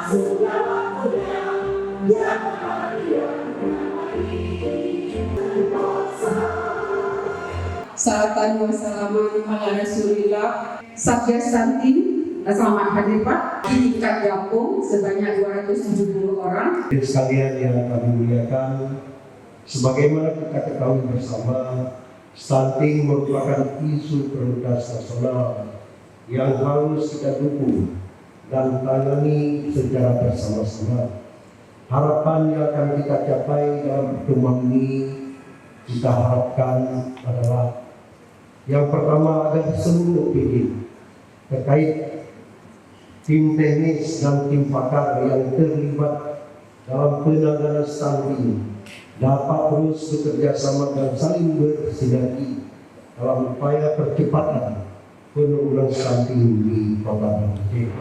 Salatan wassalaman ala Rasulillah. Satgas Stunting, selamat hadir Pak. Di tingkat Gampung sebanyak 270 orang. Sekalian yang kami muliakan, sebagaimana kita ketahui bersama, stunting merupakan isu prioritas nasional yang harus kita dukung dan tangani secara bersama-sama. Harapan yang akan kita capai dalam pertemuan ini kita harapkan adalah yang pertama agar seluruh PD terkait tim teknis dan tim pakar yang terlibat dalam penanganan stunting dapat terus bekerja sama dan saling bersinergi dalam upaya percepatan penurunan stunting di Kota Banjar.